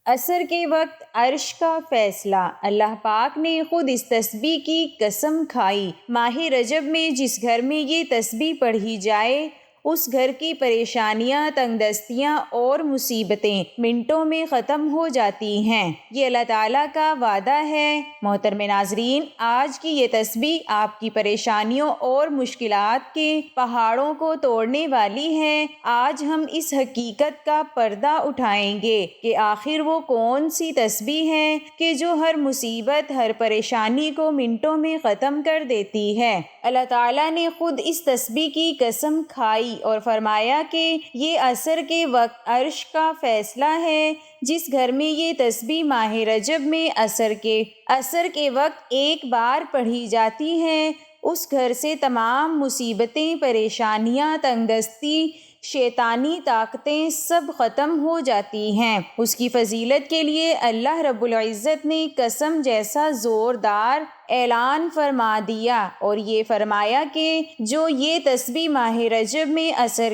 عصر کے وقت عرش کا فیصلہ۔ اللہ پاک نے خود اس تسبیح کی قسم کھائی۔ ماہ رجب میں جس گھر میں یہ تسبیح پڑھی جائے اس گھر کی پریشانیاں، تنگ دستیاں اور مصیبتیں منٹوں میں ختم ہو جاتی ہیں۔ یہ اللہ تعالیٰ کا وعدہ ہے۔ محترم ناظرین، آج کی یہ تسبیح آپ کی پریشانیوں اور مشکلات کے پہاڑوں کو توڑنے والی ہے۔ آج ہم اس حقیقت کا پردہ اٹھائیں گے کہ آخر وہ کون سی تسبیح ہے کہ جو ہر مصیبت، ہر پریشانی کو منٹوں میں ختم کر دیتی ہے۔ اللہ تعالیٰ نے خود اس تسبیح کی قسم کھائی اور فرمایا کہ یہ عصر کے وقت عرش کا فیصلہ ہے۔ جس گھر میں یہ تسبیح ماہ رجب میں عصر کے وقت ایک بار پڑھی جاتی ہے اس گھر سے تمام مصیبتیں، پریشانیاں، تنگ دستی، شیطانی طاقتیں سب ختم ہو جاتی ہیں۔ اس کی فضیلت کے لیے اللہ رب العزت نے قسم جیسا زوردار اعلان فرما دیا اور یہ فرمایا کہ جو یہ تسبیح ماہ رجب میں عصر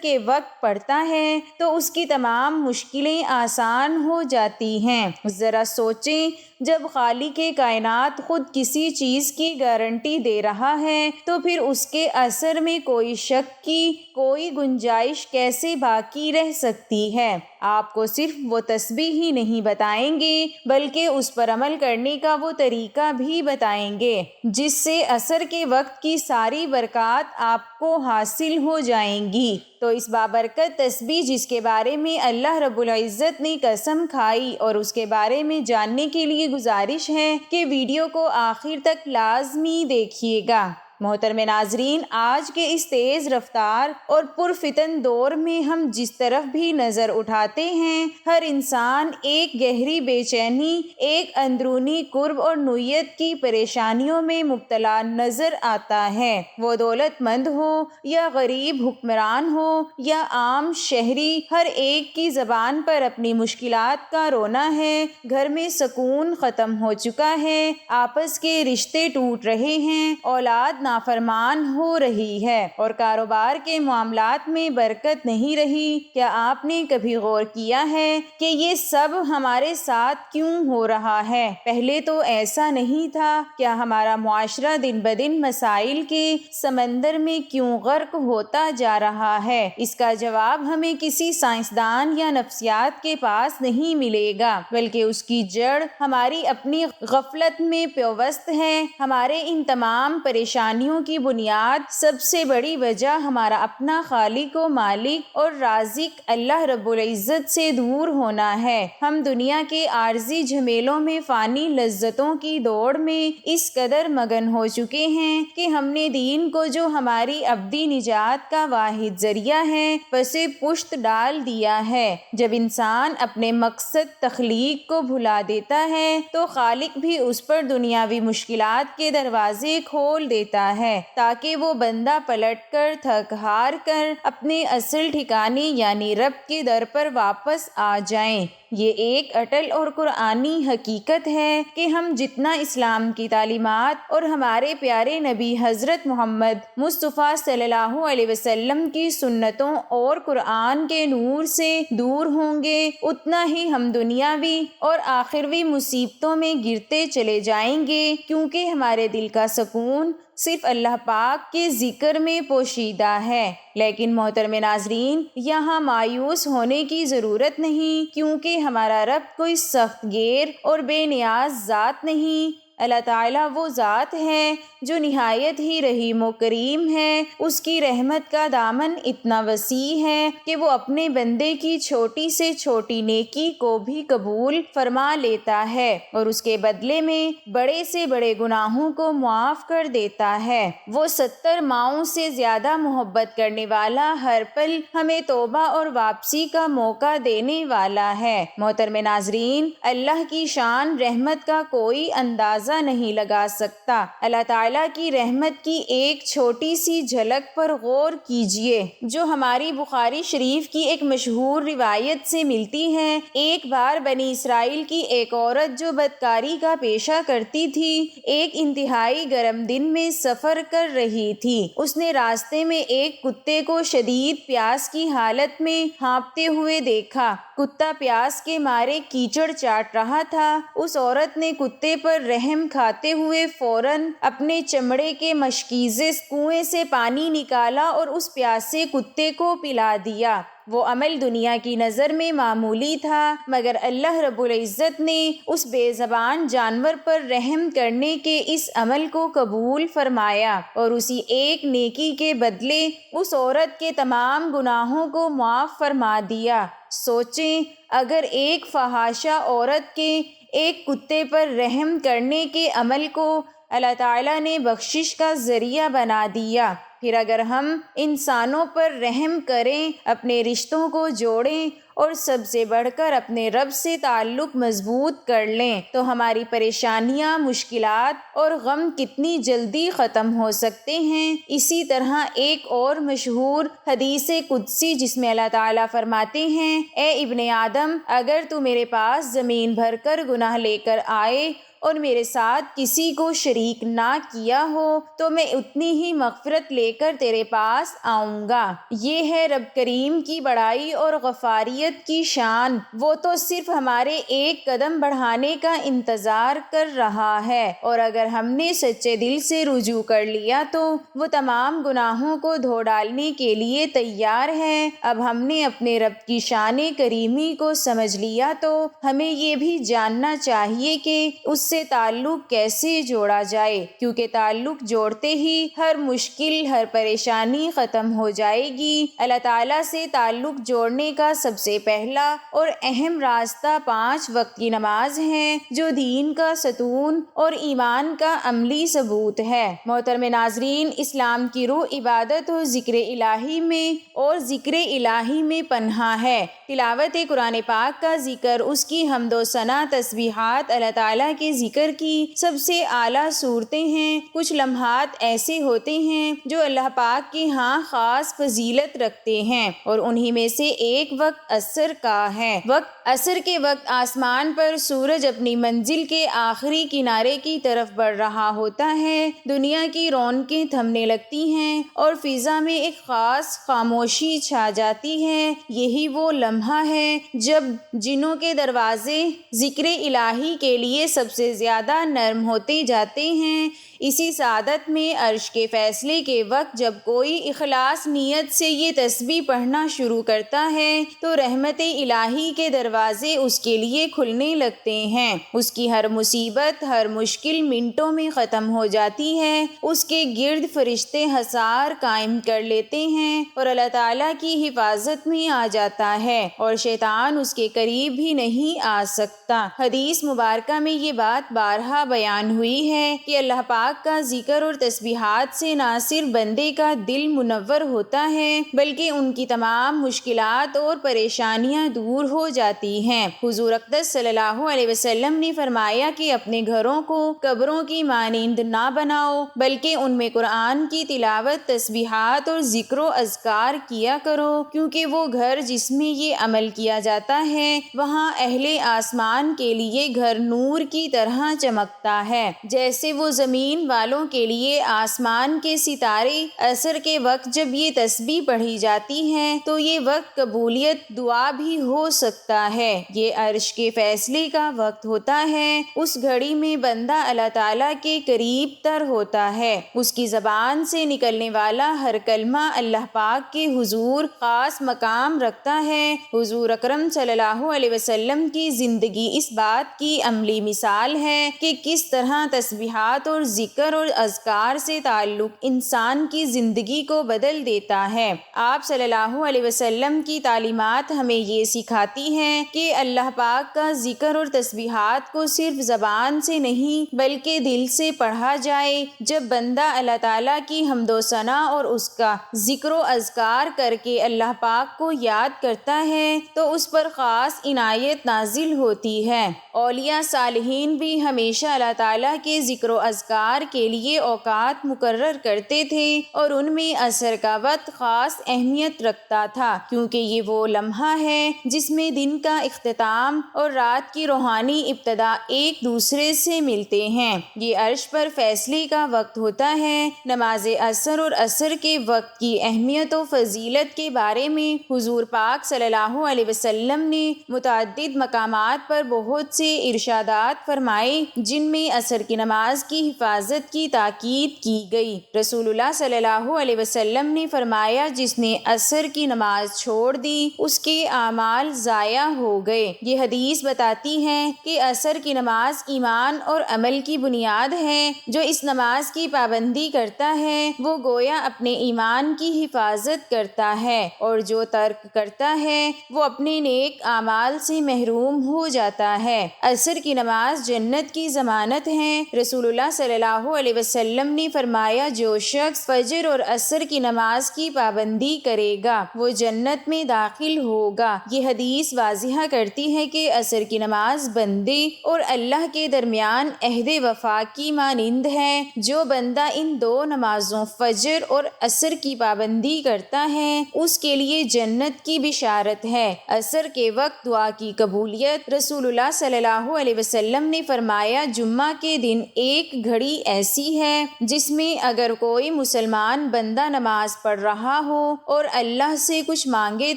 کے وقت پڑھتا ہے تو اس کی تمام مشکلیں آسان ہو جاتی ہیں۔ ذرا سوچیں، جب خالق کائنات خود کسی چیز کی گارنٹی دے رہا ہے تو پھر اس کے اثر میں کوئی شک کی کوئی گنجائش کیسے باقی رہ سکتی ہے؟ آپ کو صرف وہ تسبیح ہی نہیں بتائیں گے بلکہ اس پر عمل کرنے کا وہ طریقہ بھی بتائیں گے جس سے عصر کے وقت کی ساری برکات آپ کو حاصل ہو جائیں گی۔ تو اس بابرکت تسبیح جس کے بارے میں اللہ رب العزت نے قسم کھائی اور اس کے بارے میں جاننے کے لیے گزارش ہے کہ ویڈیو کو آخر تک لازمی دیکھیے گا۔ محترم ناظرین، آج کے اس تیز رفتار اور پرفتن دور میں ہم جس طرف بھی نظر اٹھاتے ہیں ہر انسان ایک گہری بے چینی، ایک اندرونی کرب اور نوعیت کی پریشانیوں میں مبتلا نظر آتا ہے۔ وہ دولت مند ہو یا غریب حکمران ہو یا عام شہری، ہر ایک کی زبان پر اپنی مشکلات کا رونا ہے۔ گھر میں سکون ختم ہو چکا ہے، آپس کے رشتے ٹوٹ رہے ہیں، اولاد نافرمان ہو رہی ہے اور کاروبار کے معاملات میں برکت نہیں رہی۔ کیا آپ نے کبھی غور کیا ہے کہ یہ سب ہمارے ساتھ کیوں ہو رہا ہے؟ پہلے تو ایسا نہیں تھا۔ کیا ہمارا معاشرہ دن بدن مسائل کے سمندر میں کیوں غرق ہوتا جا رہا ہے؟ اس کا جواب ہمیں کسی سائنسدان یا نفسیات کے پاس نہیں ملے گا بلکہ اس کی جڑ ہماری اپنی غفلت میں پیوست ہے۔ ہمارے ان تمام پریشانیوں کی بنیاد، سب سے بڑی وجہ ہمارا اپنا خالق و مالک اور رازق اللہ رب العزت سے دور ہونا ہے۔ ہم دنیا کے عارضی جھمیلوں میں، فانی لذتوں کی دوڑ میں اس قدر مگن ہو چکے ہیں کہ ہم نے دین کو جو ہماری ابدی نجات کا واحد ذریعہ ہے پسے پشت ڈال دیا ہے۔ جب انسان اپنے مقصد تخلیق کو بھلا دیتا ہے تو خالق بھی اس پر دنیاوی مشکلات کے دروازے کھول دیتا ہے تاکہ وہ بندہ پلٹ کر، تھک ہار کر اپنے اصل ٹھکانے یعنی رب کے در پر واپس آ جائیں۔ یہ ایک اٹل اور قرآنی حقیقت ہے کہ ہم جتنا اسلام کی تعلیمات اور ہمارے پیارے نبی حضرت محمد مصطفیٰ صلی اللہ علیہ وسلم کی سنتوں اور قرآن کے نور سے دور ہوں گے اتنا ہی ہم دنیاوی اور آخروی مصیبتوں میں گرتے چلے جائیں گے، کیونکہ ہمارے دل کا سکون صرف اللہ پاک کے ذکر میں پوشیدہ ہے۔ لیکن محترم ناظرین، یہاں مایوس ہونے کی ضرورت نہیں، کیونکہ ہمارا رب کوئی سخت گیر اور بے نیاز ذات نہیں۔ اللہ تعالیٰ وہ ذات ہے جو نہایت ہی رحیم و کریم ہے۔ اس کی رحمت کا دامن اتنا وسیع ہے کہ وہ اپنے بندے کی چھوٹی سے چھوٹی نیکی کو بھی قبول فرما لیتا ہے اور اس کے بدلے میں بڑے سے بڑے گناہوں کو معاف کر دیتا ہے۔ وہ 70 ماؤں سے زیادہ محبت کرنے والا، ہر پل ہمیں توبہ اور واپسی کا موقع دینے والا ہے۔ محترم ناظرین، اللہ کی شان رحمت کا کوئی اندازہ اندازہ نہیں لگا سکتا۔ اللہ تعالیٰ کی رحمت کی ایک چھوٹی سی جھلک پر غور کیجیے جو ہماری بخاری شریف کی ایک مشہور روایت سے ملتی ہے۔ ایک بار بنی اسرائیل کی ایک عورت جو بدکاری کا پیشہ کرتی تھی ایک انتہائی گرم دن میں سفر کر رہی تھی۔ اس نے راستے میں ایک کتے کو شدید پیاس کی حالت میں ہانپتے ہوئے دیکھا۔ کتا پیاس کے مارے کیچڑ چاٹ رہا تھا۔ اس عورت نے کتے پر رحم کھاتے ہوئے فوراً اپنے چمڑے کے مشکیزے کنویں سے پانی نکالا اور اس پیاسے کتے کو پلا دیا۔ وہ عمل دنیا کی نظر میں معمولی تھا مگر اللہ رب العزت نے اس بے زبان جانور پر رحم کرنے کے اس عمل کو قبول فرمایا اور اسی ایک نیکی کے بدلے اس عورت کے تمام گناہوں کو معاف فرما دیا۔ سوچیں اگر ایک فحاشہ عورت کے ایک کتے پر رحم کرنے کے عمل کو اللہ تعالیٰ نے بخشش کا ذریعہ بنا دیا، پھر اگر ہم انسانوں پر رحم کریں، اپنے رشتوں کو جوڑیں اور سب سے بڑھ کر اپنے رب سے تعلق مضبوط کر لیں تو ہماری پریشانیاں، مشکلات اور غم کتنی جلدی ختم ہو سکتے ہیں۔ اسی طرح ایک اور مشہور حدیث قدسی جس میں اللہ تعالیٰ فرماتے ہیں، اے ابن آدم، اگر تو میرے پاس زمین بھر کر گناہ لے کر آئے اور میرے ساتھ کسی کو شریک نہ کیا ہو تو میں اتنی ہی مغفرت لے کر تیرے پاس آؤں گا۔ یہ ہے رب کریم کی بڑائی اور غفاریت کی شان۔ وہ تو صرف ہمارے ایک قدم بڑھانے کا انتظار کر رہا ہے اور اگر ہم نے سچے دل سے رجوع کر لیا تو وہ تمام گناہوں کو دھو ڈالنے کے لیے تیار ہے۔ اب ہم نے اپنے رب کی شان کریمی کو سمجھ لیا تو ہمیں یہ بھی جاننا چاہیے کہ اس سے تعلق کیسے جوڑا جائے، کیونکہ تعلق جوڑتے ہی ہر مشکل، ہر پریشانی ختم ہو جائے گی۔ اللہ تعالیٰ سے تعلق جوڑنے کا سب سے پہلا اور اہم راستہ 5 وقت کی نماز ہے جو دین کا ستون اور ایمان کا عملی ثبوت ہے۔ محترم ناظرین، اسلام کی روح عبادت و ذکر الہی میں اور ذکر الہی میں پنہاں ہے۔ تلاوت قرآن پاک کا ذکر، اس کی حمد و ثنا، تسبیحات اللہ تعالیٰ کے ذکر کی سب سے اعلیٰ صورتیں ہیں۔ کچھ لمحات ایسے ہوتے ہیں جو اللہ پاک کے ہاں خاص فضیلت رکھتے ہیں اور انہی میں سے ایک وقت عصر کا ہے۔ وقت عصر کے وقت آسمان پر سورج اپنی منزل کے آخری کنارے کی طرف بڑھ رہا ہوتا ہے، دنیا کی رونقیں تھمنے لگتی ہیں اور فضا میں ایک خاص خاموشی چھا جاتی ہے۔ یہی وہ لمحہ ہے جب جنوں کے دروازے ذکر الہی کے لیے سب سے زیادہ نرم ہوتے جاتے ہیں۔ اسی سعادت میں عرش کے فیصلے کے وقت جب کوئی اخلاص نیت سے یہ تسبیح پڑھنا شروع کرتا ہے تو رحمت الہی کے دروازے اس کے لیے کھلنے لگتے ہیں۔ اس کی ہر مصیبت، ہر مشکل منٹوں میں ختم ہو جاتی ہے۔ اس کے گرد فرشتے حصار قائم کر لیتے ہیں اور اللہ تعالیٰ کی حفاظت میں آ جاتا ہے اور شیطان اس کے قریب بھی نہیں آ سکتا۔ حدیث مبارکہ میں یہ بات بارہا بیان ہوئی ہے کہ اللہ پاک کا ذکر اور تسبیحات سے نہ صرف بندے کا دل منور ہوتا ہے بلکہ ان کی تمام مشکلات اور پریشانیاں دور ہو جاتی ہیں۔ حضور اقدس صلی اللہ علیہ وسلم نے فرمایا کہ اپنے گھروں کو قبروں کی مانند نہ بناؤ بلکہ ان میں قرآن کی تلاوت، تسبیحات اور ذکر و اذکار کیا کرو، کیونکہ وہ گھر جس میں یہ عمل کیا جاتا ہے وہاں اہل آسمان کے لیے گھر نور کی طرح چمکتا ہے، جیسے وہ زمین والوں کے لیے آسمان کے ستارے۔ عصر کے وقت جب یہ تسبیح پڑھی جاتی ہے تو یہ وقت قبولیت دعا بھی ہو سکتا ہے۔ یہ عرش کے فیصلے کا وقت ہوتا ہے۔ اس گھڑی میں بندہ اللہ تعالیٰ کے قریب تر ہوتا ہے۔ اس کی زبان سے نکلنے والا ہر کلمہ اللہ پاک کے حضور خاص مقام رکھتا ہے۔ حضور اکرم صلی اللہ علیہ وسلم کی زندگی اس بات کی عملی مثال ہے کہ کس طرح تسبیحات اور ذکر ذکر اور اذکار سے تعلق انسان کی زندگی کو بدل دیتا ہے۔ آپ صلی اللہ علیہ وسلم کی تعلیمات ہمیں یہ سکھاتی ہیں کہ اللہ پاک کا ذکر اور تسبیحات کو صرف زبان سے نہیں بلکہ دل سے پڑھا جائے۔ جب بندہ اللہ تعالیٰ کی حمد و ثنا اور اس کا ذکر و اذکار کر کے اللہ پاک کو یاد کرتا ہے تو اس پر خاص عنایت نازل ہوتی ہے۔ اولیاء صالحین بھی ہمیشہ اللہ تعالیٰ کے ذکر و اذکار کے لیے اوقات مقرر کرتے تھے اور ان میں عصر کا وقت خاص اہمیت رکھتا تھا، کیونکہ یہ وہ لمحہ ہے جس میں دن کا اختتام اور رات کی روحانی ابتدا ایک دوسرے سے ملتے ہیں۔ یہ عرش پر فیصلے کا وقت ہوتا ہے۔ نماز عصر اور عصر کے وقت کی اہمیت و فضیلت کے بارے میں حضور پاک صلی اللہ علیہ وسلم نے متعدد مقامات پر بہت سے ارشادات فرمائے، جن میں عصر کی نماز کی حفاظت کی تاکید کی گئی۔ رسول اللہ صلی اللہ علیہ وسلم نے فرمایا، جس نے عصر کی نماز چھوڑ دی اس کے اعمال ضائع ہو گئے۔ یہ حدیث بتاتی ہے کہ عصر کی نماز ایمان اور عمل کی بنیاد ہے۔ جو اس نماز کی پابندی کرتا ہے وہ گویا اپنے ایمان کی حفاظت کرتا ہے، اور جو ترک کرتا ہے وہ اپنے نیک اعمال سے محروم ہو جاتا ہے۔ عصر کی نماز جنت کی ضمانت ہے۔ رسول اللہ صلی اللہ علیہ وسلم نے فرمایا، جو شخص فجر اور عصر کی نماز کی پابندی کرے گا وہ جنت میں داخل ہوگا۔ یہ حدیث واضح کرتی ہے کہ عصر کی نماز بندے اور اللہ کے درمیان عہد وفا کی مانند ہے۔ جو بندہ ان دو نمازوں فجر اور عصر کی پابندی کرتا ہے اس کے لیے جنت کی بشارت ہے۔ عصر کے وقت دعا کی قبولیت۔ رسول اللہ صلی اللہ علیہ وسلم نے فرمایا، جمعہ کے دن ایک گھڑی ایسی ہے جس میں اگر کوئی مسلمان بندہ نماز پڑھ رہا ہو اور اللہ سے کچھ مانگے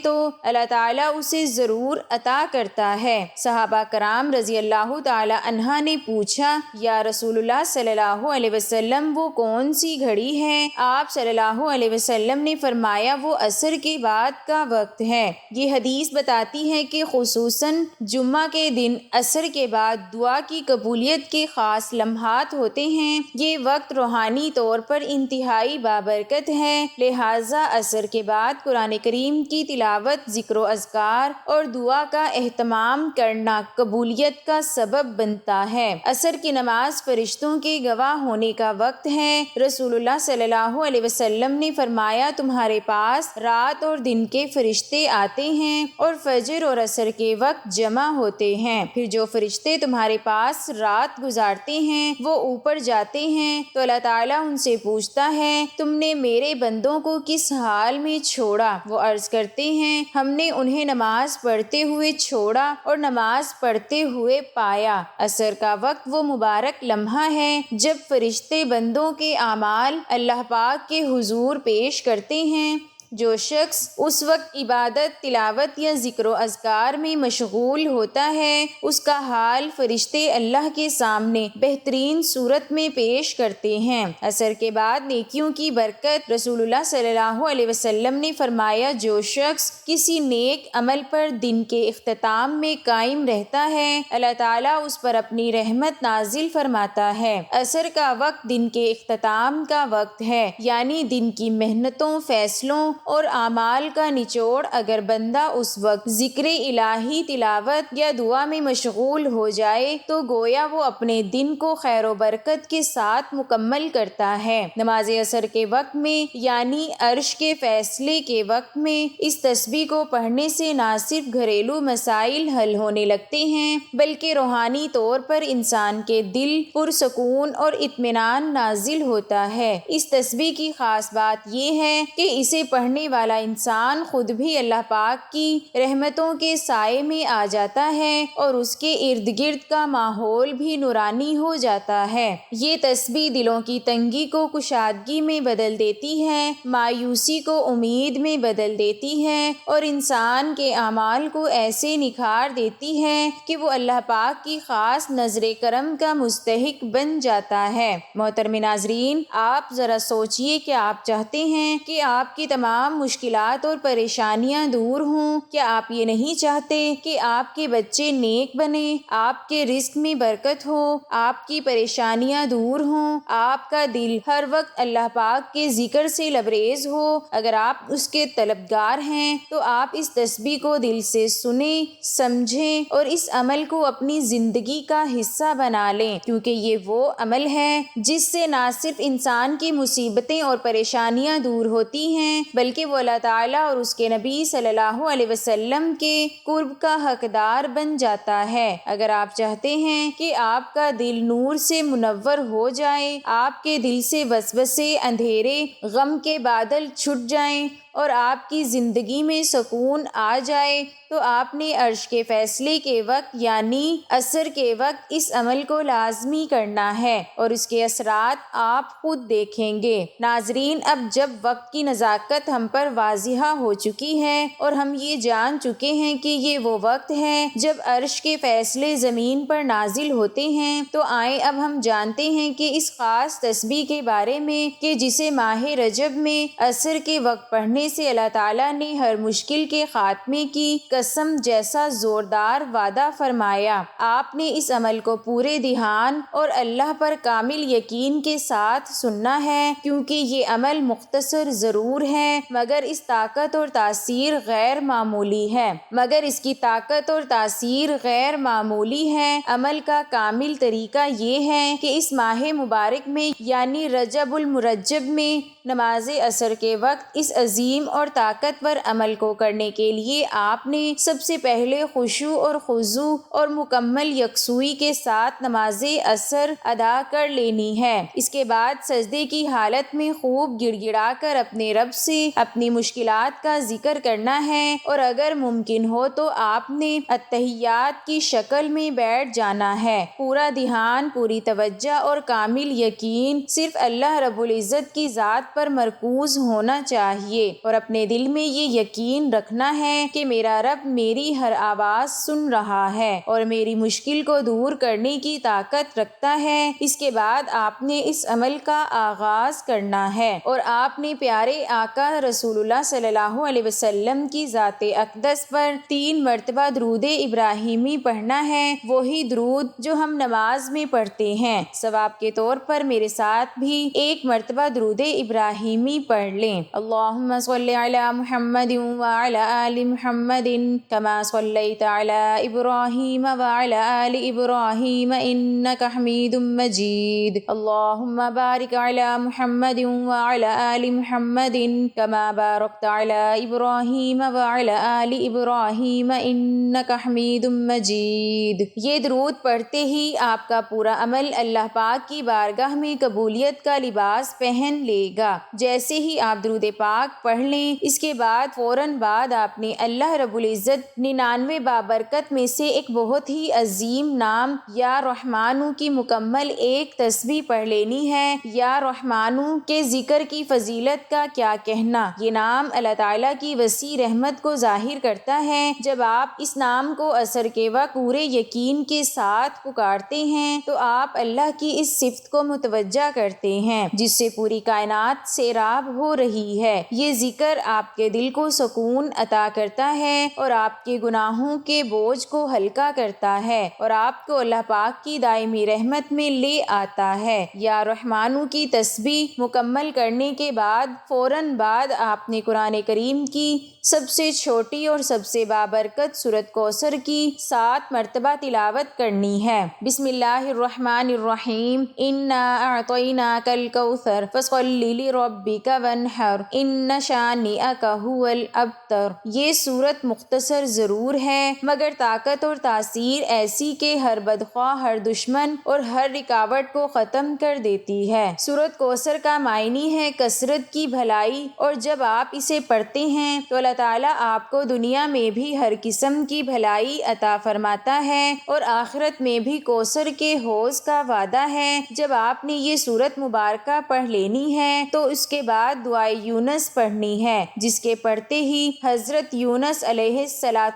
تو اللہ تعالیٰ اسے ضرور عطا کرتا ہے۔ صحابہ کرام رضی اللہ تعالی عنہ نے پوچھا، یا رسول اللہ صلی اللہ علیہ وسلم وہ کون سی گھڑی ہے؟ آپ صلی اللہ علیہ وسلم نے فرمایا، وہ عصر کے بعد کا وقت ہے۔ یہ حدیث بتاتی ہے کہ خصوصاً جمعہ کے دن عصر کے بعد دعا کی قبولیت کے خاص لمحات ہوتے ہیں۔ یہ وقت روحانی طور پر انتہائی بابرکت ہے، لہٰذا عصر کے بعد قرآن کریم کی تلاوت، ذکر و اذکار اور دعا کا اہتمام کرنا قبولیت کا سبب بنتا ہے۔ عصر کی نماز فرشتوں کے گواہ ہونے کا وقت ہے۔ رسول اللہ صلی اللہ علیہ وسلم نے فرمایا، تمہارے پاس رات اور دن کے فرشتے آتے ہیں اور فجر اور عصر کے وقت جمع ہوتے ہیں۔ پھر جو فرشتے تمہارے پاس رات گزارتے ہیں وہ اوپر جاتے ہیں تو اللہ تعالیٰ ان سے پوچھتا ہے، تم نے میرے بندوں کو کس حال میں چھوڑا؟ وہ عرض کرتے ہیں، ہم نے انہیں نماز پڑھتے ہوئے چھوڑا اور نماز پڑھتے ہوئے پایا۔ عصر کا وقت وہ مبارک لمحہ ہے جب فرشتے بندوں کے اعمال اللہ پاک کے حضور پیش کرتے ہیں۔ جو شخص اس وقت عبادت، تلاوت یا ذکر و اذکار میں مشغول ہوتا ہے اس کا حال فرشتے اللہ کے سامنے بہترین صورت میں پیش کرتے ہیں۔ عصر کے بعد نیکیوں کی برکت۔ رسول اللہ صلی اللہ علیہ وسلم نے فرمایا، جو شخص کسی نیک عمل پر دن کے اختتام میں قائم رہتا ہے اللہ تعالیٰ اس پر اپنی رحمت نازل فرماتا ہے۔ عصر کا وقت دن کے اختتام کا وقت ہے، یعنی دن کی محنتوں، فیصلوں اور اعمال کا نچوڑ۔ اگر بندہ اس وقت ذکر الہی، تلاوت یا دعا میں مشغول ہو جائے تو گویا وہ اپنے دن کو خیر و برکت کے ساتھ مکمل کرتا ہے۔ نماز عصر کے وقت میں یعنی عرش کے فیصلے کے وقت میں اس تسبیح کو پڑھنے سے نہ صرف گھریلو مسائل حل ہونے لگتے ہیں بلکہ روحانی طور پر انسان کے دل پرسکون اور اطمینان نازل ہوتا ہے۔ اس تسبیح کی خاص بات یہ ہے کہ اسے پڑھنے والا انسان خود بھی اللہ پاک کی رحمتوں کے سائے میں آ جاتا ہے اور اس کے ارد گرد کا ماحول بھی نورانی ہو جاتا ہے۔ یہ تسبیح دلوں کی تنگی کو کشادگی میں بدل دیتی ہے، مایوسی کو امید میں بدل دیتی ہے اور انسان کے اعمال کو ایسے نکھار دیتی ہے کہ وہ اللہ پاک کی خاص نظر کرم کا مستحق بن جاتا ہے۔ محترم ناظرین، آپ ذرا سوچئے کہ آپ چاہتے ہیں کہ آپ کی تمام تمام مشکلات اور پریشانیاں دور ہوں؟ کیا آپ یہ نہیں چاہتے کہ آپ کے بچے نیک بنے، آپ کے رزق میں برکت ہو، آپ کی پریشانیاں دور ہوں، آپ کا دل ہر وقت اللہ پاک کے ذکر سے لبریز ہو؟ اگر آپ اس کے طلبگار ہیں تو آپ اس تسبیح کو دل سے سنیں، سمجھیں اور اس عمل کو اپنی زندگی کا حصہ بنا لیں، کیونکہ یہ وہ عمل ہے جس سے نہ صرف انسان کی مصیبتیں اور پریشانیاں دور ہوتی ہیں بلکہ وہ اللہ تعالیٰ اور اس کے نبی صلی اللہ علیہ وسلم کے قرب کا حقدار بن جاتا ہے۔ اگر آپ چاہتے ہیں کہ آپ کا دل نور سے منور ہو جائے، آپ کے دل سے وسوسے، اندھیرے، غم کے بادل چھٹ جائیں اور آپ کی زندگی میں سکون آ جائے، تو آپ نے عرش کے فیصلے کے وقت یعنی عصر کے وقت اس عمل کو لازمی کرنا ہے اور اس کے اثرات آپ خود دیکھیں گے۔ ناظرین، اب جب وقت کی نزاکت ہم پر واضح ہو چکی ہے اور ہم یہ جان چکے ہیں کہ یہ وہ وقت ہے جب عرش کے فیصلے زمین پر نازل ہوتے ہیں، تو آئیں اب ہم جانتے ہیں کہ اس خاص تسبیح کے بارے میں کہ جسے ماہ رجب میں عصر کے وقت پڑھنے سے اللہ تعالیٰ نے ہر مشکل کے خاتمے کی قسم جیسا زوردار وعدہ فرمایا۔ آپ نے اس عمل کو پورے دھیان اور اللہ پر کامل یقین کے ساتھ سننا ہے، کیونکہ یہ عمل مختصر ضرور ہے مگر اس طاقت اور تاثیر غیر معمولی ہے۔ عمل کا کامل طریقہ یہ ہے کہ اس ماہ مبارک میں یعنی رجب المرجب میں نماز عصر کے وقت اس عظیم اور طاقتور عمل کو کرنے کے لیے آپ نے سب سے پہلے خشوع اور خضوع اور مکمل یکسوئی کے ساتھ نماز عصر ادا کر لینی ہے۔ اس کے بعد سجدے کی حالت میں خوب گڑ گڑا کر اپنے رب سے اپنی مشکلات کا ذکر کرنا ہے اور اگر ممکن ہو تو آپ نے اتحیات کی شکل میں بیٹھ جانا ہے۔ پورا دھیان، پوری توجہ اور کامل یقین صرف اللہ رب العزت کی ذات پر مرکوز ہونا چاہیے اور اپنے دل میں یہ یقین رکھنا ہے کہ میرا رب میری ہر آواز سن رہا ہے اور میری مشکل کو دور کرنے کی طاقت رکھتا ہے۔ اس کے بعد آپ نے اس عمل کا آغاز کرنا ہے اور آپ نے پیارے آقا رسول اللہ صلی اللہ علیہ وسلم کی ذات اقدس پر 3 مرتبہ درود ابراہیمی پڑھنا ہے، وہی درود جو ہم نماز میں پڑھتے ہیں۔ ثواب کے طور پر میرے ساتھ بھی 1 مرتبہ درود ابراہیمی پڑھ لیں۔ اللہم صلی علی محمد وعلی آل محمد کما صلیت علی ابراہیم وعلی آل ابراہیم انک حمید مجید۔ اللہم بارک علی محمد وعلی آل محمد کما بارکت علی ابراہیم وعلی آل ابراہیم انک حمید مجید۔ یہ درود پڑھتے ہی آپ کا پورا عمل اللہ پاک کی بارگاہ میں قبولیت کا لباس پہن لے گا۔ جیسے ہی آپ درود پاک پڑھ لیں، اس کے بعد فوراً بعد آپ نے اللہ رب العزت 99 بابرکت میں سے ایک بہت ہی عظیم نام یا رحمانو کی مکمل ایک تسبیح پڑھ لینی ہے۔ یا رحمانو کے ذکر کی فضیلت کا کیا کہنا، یہ نام اللہ تعالیٰ کی وسیع رحمت کو ظاہر کرتا ہے۔ جب آپ اس نام کو عصر کے وقت پورے یقین کے ساتھ پکارتے ہیں تو آپ اللہ کی اس صفت کو متوجہ کرتے ہیں جس سے پوری کائنات سیراب ہو رہی ہے۔ یہ ذکر آپ کے دل کو سکون عطا کرتا ہے اور آپ کے گناہوں کے بوجھ کو ہلکا کرتا ہے اور آپ کو اللہ پاک کی دائمی رحمت میں لے آتا ہے۔ یا رحمانو کی تسبیح مکمل کرنے کے بعد فوراً بعد آپ نے قرآن کریم کی سب سے چھوٹی اور سب سے بابرکت سورۃ کوثر کی 7 مرتبہ تلاوت کرنی ہے۔ بسم اللہ الرحمن الرحیم، انا اعطیناک الکوثر فصل لربک وانحر ان شانئک ھو الابتر۔ یہ سورت مختصر ضرور ہے مگر طاقت اور تاثیر ایسی کہ ہر بدخواہ، ہر دشمن اور ہر رکاوٹ کو ختم کر دیتی ہے۔ سورۃ کوثر کا معنی ہے کثرت کی بھلائی، اور جب آپ اسے پڑھتے ہیں تو اللہ تعالیٰ آپ کو دنیا میں بھی ہر قسم کی بھلائی عطا فرماتا ہے اور آخرت میں بھی کوثر کے حوض کا وعدہ ہے۔ جب آپ نے یہ سورت مبارکہ پڑھ لینی ہے تو اس کے بعد دعائے یونس پڑھنی پڑھنی ہے، جس کے پڑھتے ہی حضرت یونس علیہ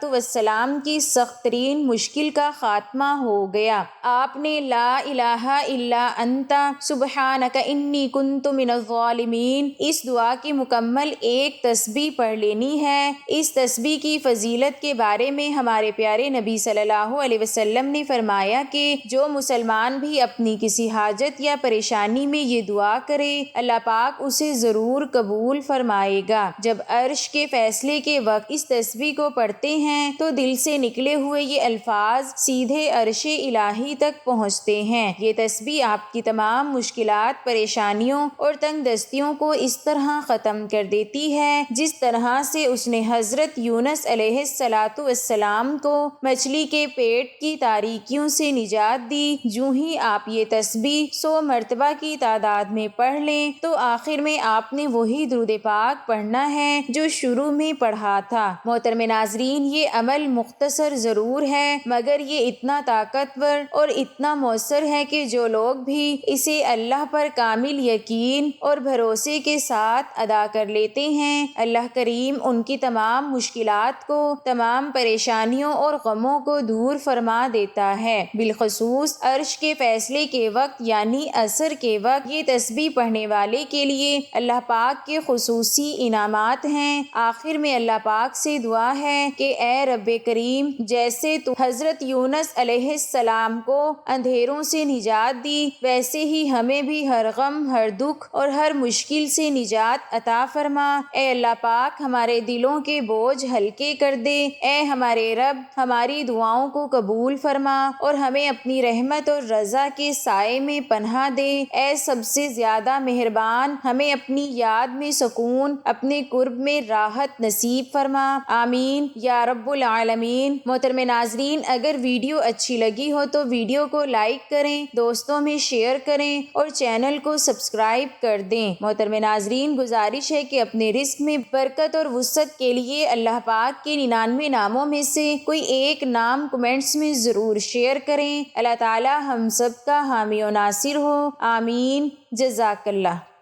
السلام کی سخت ترین مشکل کا خاتمہ ہو گیا۔ آپ نے لا الہ الا انت سبحانک انی کنت من الظالمین اس دعا کی مکمل ایک تسبیح پڑھ لینی ہے۔ اس تسبیح کی فضیلت کے بارے میں ہمارے پیارے نبی صلی اللہ علیہ وسلم نے فرمایا کہ جو مسلمان بھی اپنی کسی حاجت یا پریشانی میں یہ دعا کرے، اللہ پاک اسے ضرور قبول فرمائے گا۔ جب عرش کے فیصلے کے وقت اس تسبیح کو پڑھتے ہیں تو دل سے نکلے ہوئے یہ الفاظ سیدھے عرش الہی تک پہنچتے ہیں۔ یہ تسبیح آپ کی تمام مشکلات، پریشانیوں اور تنگ دستیوں کو اس طرح ختم کر دیتی ہے جس طرح سے اس نے حضرت یونس علیہ السلام کو مچھلی کے پیٹ کی تاریکیوں سے نجات دی۔ جو ہی آپ یہ تسبیح 100 مرتبہ کی تعداد میں پڑھ لیں تو آخر میں آپ نے وہی درود پاک پڑھنا ہے جو شروع میں پڑھا تھا۔ محترم ناظرین، یہ عمل مختصر ضرور ہے مگر یہ اتنا طاقتور اور اتنا مؤثر ہے کہ جو لوگ بھی اسے اللہ پر کامل یقین اور بھروسے کے ساتھ ادا کر لیتے ہیں، اللہ کریم ان کی تمام مشکلات کو، تمام پریشانیوں اور غموں کو دور فرما دیتا ہے۔ بالخصوص عرش کے فیصلے کے وقت یعنی عصر کے وقت یہ تسبیح پڑھنے والے کے لیے اللہ پاک کے خصوصی انعامات ہیں۔ آخر میں اللہ پاک سے دعا ہے کہ اے رب کریم، جیسے تو حضرت یونس علیہ السلام کو اندھیروں سے نجات دی، ویسے ہی ہمیں بھی ہر غم، ہر دکھ اور ہر مشکل سے نجات عطا فرما۔ اے اللہ پاک، ہمارے دلوں کے بوجھ ہلکے کر دے۔ اے ہمارے رب، ہماری دعاؤں کو قبول فرما اور ہمیں اپنی رحمت اور رضا کے سائے میں پناہ دے۔ اے سب سے زیادہ مہربان، ہمیں اپنی یاد میں سکون، اپنے قرب میں راحت نصیب فرما۔ آمین یا رب العالمین۔ محترم ناظرین، اگر ویڈیو اچھی لگی ہو تو ویڈیو کو لائک کریں، دوستوں میں شیئر کریں اور چینل کو سبسکرائب کر دیں۔ محترم ناظرین، گزارش ہے کہ اپنے رزق میں برکت اور وسعت کے لیے اللہ پاک کے 99 ناموں میں سے کوئی ایک نام کمنٹس میں ضرور شیئر کریں۔ اللہ تعالی ہم سب کا حامی و ناصر ہو۔ آمین۔ جزاک اللہ۔